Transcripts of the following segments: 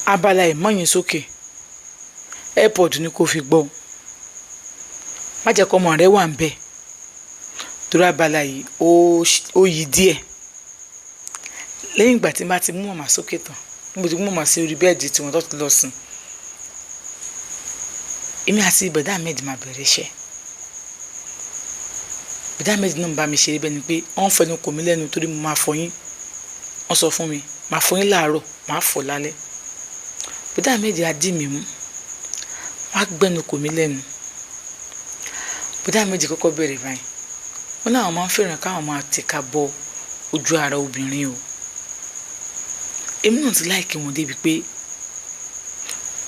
abala ìmọ̀yìn sókè airpod ni kò fi gbọ́ má jẹ́ kó ọmọ rẹ wà ń bẹ̀ torí abala yìí ó yí díẹ̀ lẹ́yìn ìgbà tí n bá ti mú màmá sókè tán mo ti mú màmá sí orí bẹ́ẹ̀dì tí wọ́n tó ti lọ sùn èmi àti bọ̀dá Ahmed máa bẹ̀rẹ̀ iṣẹ́ bọ̀dá Ahmed náà ń bá mi ṣeré bẹ́ẹ̀ ni pé wọ́n fẹnu kò mí lẹ́nu torí mo máa fọyín wọ́n sọ fún mi máa fọyín láàárọ̀ máa fọ̀ lálẹ́ bọ̀dá Ahmed á dì mí mú wọ́n á gbẹ́nu kò mí lẹ́nu bọ̀dá Ahmed kọ́kọ́ bẹ̀rẹ̀ báyìí wọ́n láwọn máa ń fẹ́ràn káwọn máa tìka bọ ojú ara obìnrin o èmi náà ti láìkí wọn débi pé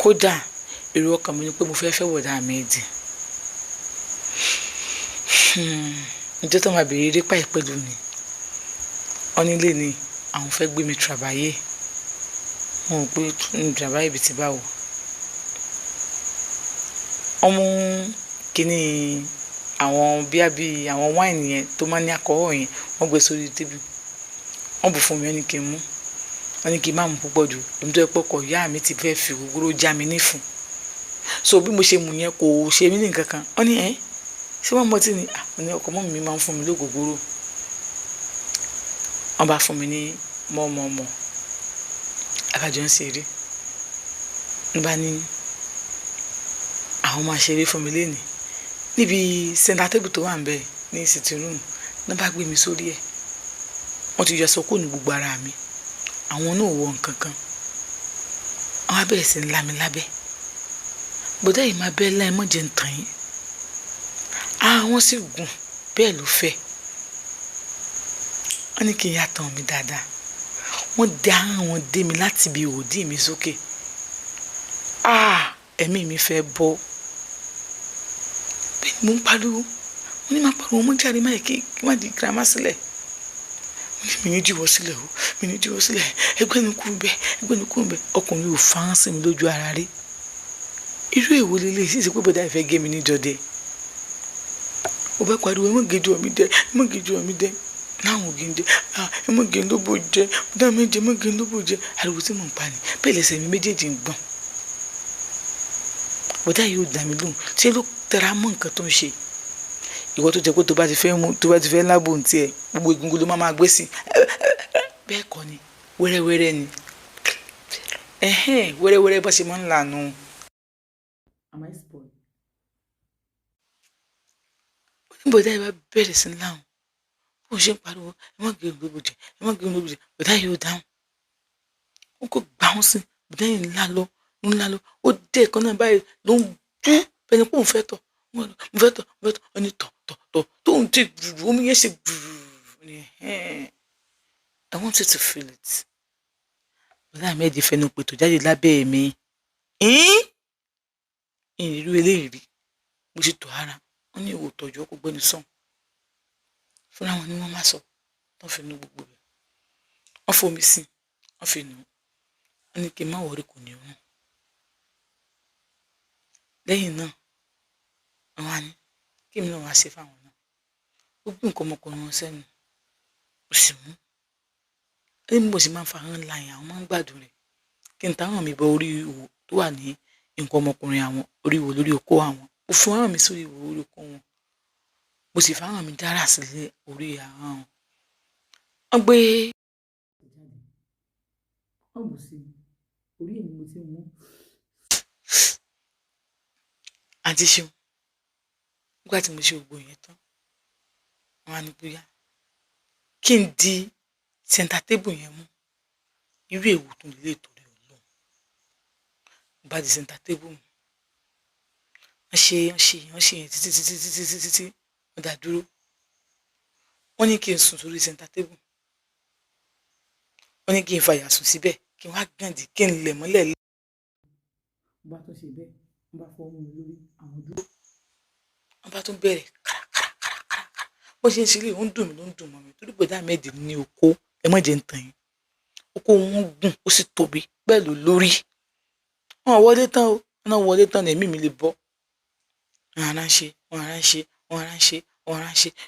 kódà èrò ọkàn mi ni pé mo fẹ́ fẹ́ bọ̀dá Ahmed ìjọ tó máa bèrè eré páì pẹ̀lú mi wọ́n nílé ni àwọn fẹ́ gbé mi tìràbáyé wọn ò pé tìràbáyé ibi tí báwo ọmọ kìíní àwọn bíi àwọn wáìnì yẹn tó máa ní àkọ́họ̀ yẹn wọ́n gbé sórí tébù wọ́n bù fún mi wọ́n ní kí n mú wọ́n ní kí n má mú púpọ̀ jù èmi tó yẹ pé ọkọ̀ ìyá mi ti fẹ́ fi ògógóró já mi nífun so bí mo ṣe mú yẹn kò ṣe mí ní nǹkan kan wọ́n ní ṣé wọ́n mọtí ni àwọn ní ọkọ̀ mọ́ mi máa ń fún mi lógógóró wọ́n bá fún mi ní mọ́ọ̀mọ́ọ̀mọ́ akájọ ń ṣeré ní bá ní àwọn máa ṣeré fún mi lénìí níbi center table tó wà ń bẹ ní sitting room náà bá gbé mi sórí ẹ̀ wọ́n ti yọ sọ́kò ní gbogbo ara mi àwọn náà wọ nǹkan kan àwọn abẹ́rẹ́ sí ń lá mi lábẹ́ bọ́dá yìí máa bẹ́ẹ̀ láì mọ̀jẹ̀ ń tàn yín àwọn sì gùn bẹ́ẹ̀ ló fẹ́ wọ́n ní kí n yàtọ̀ mi dáadáa wọ́n dá àwọn dé mi láti ibi òdì mi sókè ẹ̀mí mi fẹ́ bọ́ bẹ́ẹ̀ ni mo ń pariwo mo ní máa pariwo mo jáde máa kí má di girama sílẹ̀ mi ní jíwọ́ sílẹ̀ o mi ní jíwọ́ sílẹ̀ ẹgbẹ́ ni kú bẹ́ẹ̀ ọkùnrin ò fáhán sí mi lójú ara rí irú èwo lélẹ̀ sí pé bọ́dá ìfẹ́ gé mi níjọdẹ ó bá pariwo ẹ mọ̀ gèjì ọ̀mí dẹ láwọn ògì ń jẹ ẹ mọ̀ gèjì lóbò jẹ bọ́dá méje mọ̀ gèjì lóbò jẹ ariwo tí mò ń pa ni bẹ́ẹ̀ lẹ́sẹ̀ mi méjèèjì ń gbọ̀n bọ́dá yìí ò dá mi lóhùn ṣé ló tẹra mọ́ nǹkan tó ń ṣe ìwọ tó jẹ pé tó bá ti fẹ́ lábò ń tiẹ̀ gbogbo egungun ló máa gbé sí bẹ́ẹ̀ kọ́ ni wẹ́rẹ́wẹ́rẹ́ ni wẹ́rẹ́wẹ́rẹ́ bá ṣe máa ń lànà. bọ́dá yìí bá bẹ̀rẹ̀ sí láwọn bó ṣe ń pariwo ẹ má gé olóbò jẹ bọ́dá yìí ò dáhùn wọn kò gbà wọn sí bọ́dá yìí ńlá lọ ó dé ẹ̀kan náà báyìí ló ń bú bẹ́ẹ̀ ni pé òun fẹ́ tọ̀ mo fẹ́ tọ̀ ọ ní tọ̀ tóun ti gbùrù omi yẹn ṣe gbùrù ni I want you to feel it bọ́dá Ahmed fẹnu pè tó jáde lábẹ́ mi ìrírú eléyìí rí mo ti tọ̀ ara wọn ní ìwò tọ̀jú ọkọ̀ gbẹ́ni sàn fúnra wọn ni wọ́n máa sọ wọ́n fi nu gbogbo rẹ̀ wọ́n fomi sí wọ́n fi nù wọ́n ní kí n má wọrí kò ní rún lẹ́yìn náà àwọn àní kí mi náà wá ṣe fáwọn náà ó gbé nǹkan ọmọkùnrin wọn sẹ́nu ó sì mú ẹni mo sì máa ń fa hàn láyìn àwọn máa ń gbádùn rẹ̀ kí n táwọn mi bọ orí ìwò tó wà ní nǹkan ọmọkùnrin àwọn orí ìwò lórí okó àwọn mo fún àwọn mi sórí ìwò orí okó wọn mo sì fáwọn mi dára sílé orí àwọn wọn gbé wọn bù sí orí èmi mo ti mú àti ṣeun nígbà tí mo ṣe gbogbo yẹn tán wọn á ní bóyá kí n di center table yẹn mú irú èwo tó lè torí Ọlọ́run bá di center table mu wọ́n ṣe yẹn títí wọ́n dá dúró wọ́n ní kí n sùn sórí center table wọ́n ní kí n fàyà sùn síbẹ̀ kí n wá gàǹdì kí n lẹ̀ mọ́lẹ̀ lé. wọ́n bá tún ṣe bẹ́ẹ̀ wọ́n bá fọwọ́ mi lórí àwọn dúró wọ́n bá tún bẹ̀rẹ̀ kárakára bó ṣe ń ṣe lè ó ń dùn mí ló ń dùn mọ́ mi torí bọ́dá Ahmed ní oko ẹ má jẹ́ ń tàn yín oko wọn gùn ó sì tóbi bẹ́ẹ̀ ló lórí wọn wọlé tán ní ẹ̀mí mi lè bọ́ wọn ara ń ṣe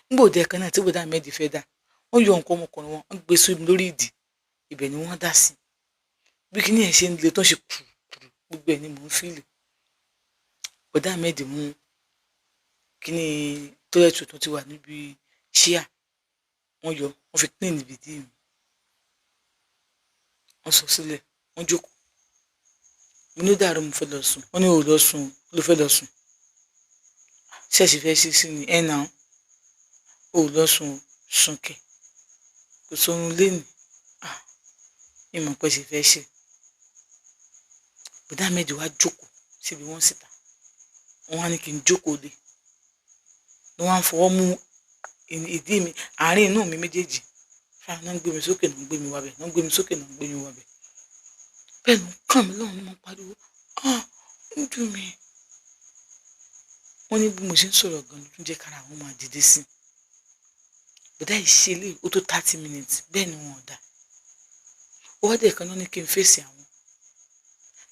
nígbà òde ẹ̀kan náà tí bọ́dá Ahmed fẹ́ dà wọ́n yọ nǹkan ọmọkùnrin wọn gbé sí mi lórí ìdí ibẹ̀ ni wọ́n dà sí bí kíní ẹ̀ ṣe ń le tó ń ṣe kùrùkùrù gbogbo ẹ̀ ni mò ń fíìlì. Bọ̀dá Ahmed mú kíní tọ́lẹ̀tì tó ti wà níbi ṣíà wọ́n yọ wọ́n fi clean níbi ìdí mi wọ́n sọ sílẹ̀ wọ́n jókòó. Mo ní dàrú mo fẹ́ lọ sùn wọ́n ní ò lọ sùn ló fẹ́ lọ sùn ṣẹ́ẹ̀ṣì fẹ́ ṣe sí ni ẹ̀ náà ò lọ sùn sùn kẹ̀ kò sórun lénìí ìmọ̀ pẹ́ ṣe fẹ́ ṣe. Bọ̀dá Ahmed wá jókòó síbi wọ́n síta wọ́n wá ní kí n jókòó lé ni wọ́n á fọwọ́ mú ìdí mi àárín inú mi méjèèjì fáwọn náà ń gbé mi sókè náà ń gbé mi wábẹ̀ náà ń gbé mi sókè náà ń gbé mi wábẹ̀ bẹ́ẹ̀ ló ń kàn mí lọ́rùn ni mo pariwo ń dùn mí. Wọ́n ní bí mo ṣe ń sọ̀rọ̀ gan ló tún jẹ́ kára àwọn máa dìde sí i. Bọ̀dá yìí ṣe lé ó tó 30 minutes bẹ́ẹ̀ ni wọn ò dá. Ó wá dé kan náà ní kí n fèsì àwọn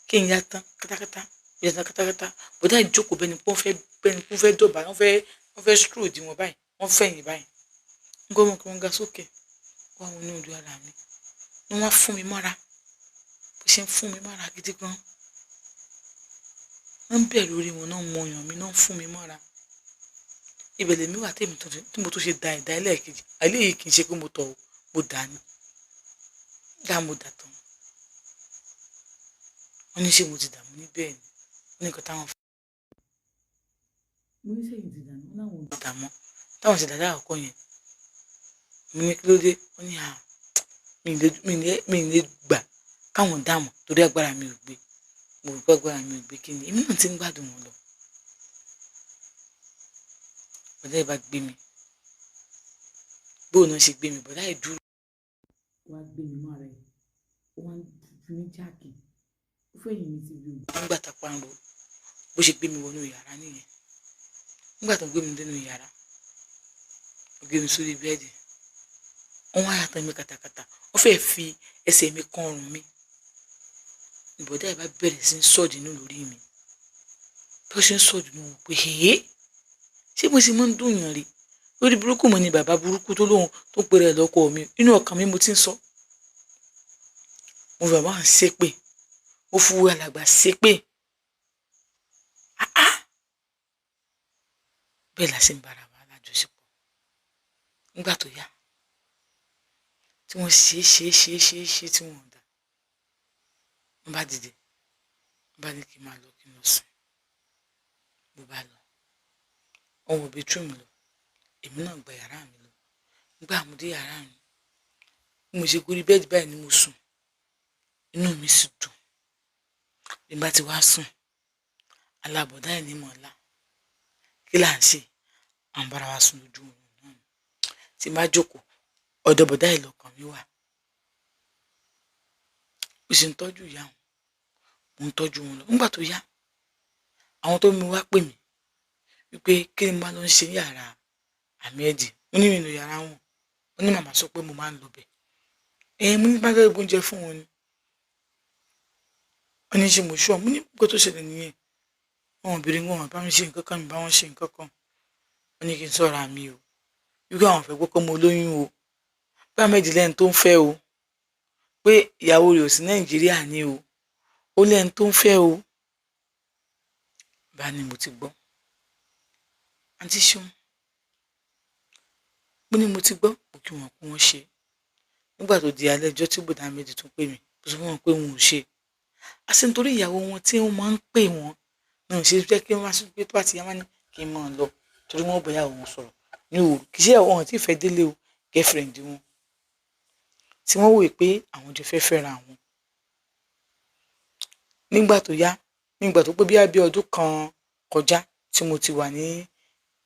kí n yá tán kátákátá yá tán kátákátá. Bọ̀dá yìí jókòó bẹ́ẹ̀ ni pé wọ́n fẹ́ dọ̀bà wọ́n fẹ́ screw di wọn báyìí wọ́n fẹ̀yìn báyìí. Ń gbọ́ mọ̀ kí wọ́n ga sókè wọ́n àwọn oníhùn ara mi ni wọ́n fún mi mọ́ra bó ṣe ń fún mi mọ́ra gidi gan. Wọ́n ń bẹ̀ lórí wọn náà mọ ọyàn mi náà ń fún mi mọ́ra. Ibẹ̀ lèmi wà tí mo tó ṣe da ìdá ẹlẹ́ẹ̀kejì eléyìí kì í ṣe pé mo tọ̀ mo dà ní dá mo dà tán. Wọ́n ní ṣé mo ti dààmú ní bẹ́ẹ̀ ni wọ́n ní nǹkan táwọn fún mi. Mo ní sẹ́yìn ti dààmú láwọn ò dààmú táwọn ti dàda àkọ́kọ́ yẹn. Mo ní kí ló dé wọ́n ní mi lè gbà káwọn dààmú torí agbára mi ò gbé mo rò pé agbára mi ò gbé kí ni èmi náà ti ń gbádùn wọn lọ. Bọ̀dá yìí bá gbé mi bóun náà ṣe gbé mi bọ̀dá yìí dúró. Wọ́n á gbé mi mọ́ ara ẹ̀ wọ́n á fi mí jáàkì ó fẹ́ yìn mí ti bí o. Nígbà tá a pa ń ro bó ṣe gbé mi wọnú yàrá nìyẹn. Nígbà tó ń gbé mi dénú yàrá ó gbé mi sórí bẹ́ẹ̀dì wọ́n wá yàtọ̀ mi kàtàkàtà wọ́n fẹ́ fi ẹsẹ̀ mi kan ọrùn mi. Bọ̀dá yìí bá bẹ̀rẹ̀ sí ń sọ̀dì inú lórí mi bí ó ṣe ń sọ̀dì inú wò pé ṣé mo sì máa ń dùn yàn rí lórí burúkú mo ni bàbá burúkú tó lóhun tó pèrè lọ́kọ mi inú ọkàn mi mo ti ń sọ. Mo bàbá ń ṣépè ó fún alàgbà ṣépè bẹ́ẹ̀ la ṣe ń bára wa lájọṣepọ̀. Nígbà tó yá tí wọ́n ṣe tí wọ́n dá wọ́n bá dìde wọ́n bá ní kí n máa lọ kí n lọ sùn mo bá lọ wọ́n wọ bedroom lọ èmi náà gba yàrá mi lọ. Nígbà mo dé yàrá mi bí mo ṣe gorí bẹ́ẹ̀dì báyìí ni mo sùn inú mi sì dùn. Bí n bá ti wá sùn alábọ̀dá ẹ̀ ní mọ̀ọ́lá kí là ń ṣe à ń bára wa sùn lójú oorun náà tí n bá jókòó ọ̀dọ̀ bọ̀dá ẹ̀ lọ́kàn mi wà. Mo sì ń tọ́jú ìyá wọn mo ń tọ́jú wọn lọ. Nígbà tó yá àwọn tó mi wá pè mí wípé kí ni mo máa lọ ń ṣe yàrá Ahmed mo ní nínú yàrá wọn ó ní màmá sọ pé mo máa ń lọ bẹ̀ mo ní bá fẹ́ gbóúnjẹ fún wọn ni wọ́n ní ṣe mo ṣọ́ mo ní nǹkan tó ṣẹlẹ̀ nìyẹn wọn obìnrin wọn bá mi ṣe nǹkan kan mi bá wọn ṣe nǹkan kan wọ́n ní kí n sọ̀rọ̀ àmì o wípé àwọn fẹ́ gbọ́ pé mo lóyún o pé Ahmed lẹ́ni tó ń fẹ́ o pé ìyàwó rẹ̀ ò sí Nàìjíríà ni o ó lẹ́ni tó ń fẹ́ o. Bá ní mo ti gbọ́ àǹtí ṣeun mo ní mo ti gbọ́ mo kí wọn kó wọn ṣe. Nígbà tó di alẹ́ ọjọ́ tí bọ̀dá Ahmed tún pè mí mo sọ fún wọn pé wọn ò ṣe àṣẹ nítorí ìyàwó wọn tí wọ́n máa ń pè wọ́n náà ṣe jẹ́ kí wọ́n máa sọ pé tó bá ti yá wá ní kí n máa lọ torí wọ́n bọ̀ ìyàwó wọn sọ̀rọ̀ ní òru kì í ṣe àwọn tí ìfẹ́ délé o girlfriend wọn tí wọ́n wòye pé àwọn jọ fẹ́ fẹ́ra wọn. Nígbà tó yá nígbà tó pé bí ọdún kan kọjá tí mo ti wà ní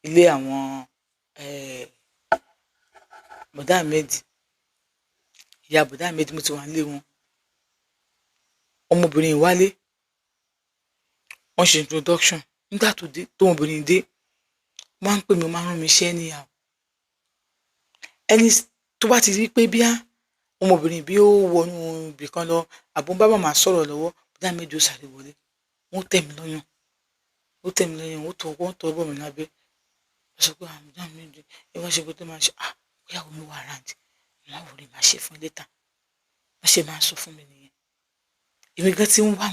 ilé àwọn bọ̀dá Ahmed ìyá bọ̀dá Ahmed mo ti wà nílé wọn ọmọbìnrin ìwálé wọ́n ṣe introduction nígbà tó dé tó ọmọbìnrin dé wọ́n á ń pè mí máa ń rán mi iṣẹ́ níyàwó ẹni tó bá ti rí pé bí ọmọbìnrin bí ó wọnú ibì kan lọ àbọ̀ bá màmá sọ̀rọ̀ lọ́wọ́ bọ̀dá Ahmed ó sáré wọlé wọ́n tẹ̀ mí lọ́yàn wọ́n tọ́ bọ̀ mí lábẹ́ wọ́n sọ pé bọ̀dá Ahmed ẹ wá ṣe pé tó máa ṣe ìyàwó mi wà rántí wọ́n á wọlé máa ṣe fún létà wọ́n ṣe máa sọ fún mi nìyẹn. èmi gan ti ń wá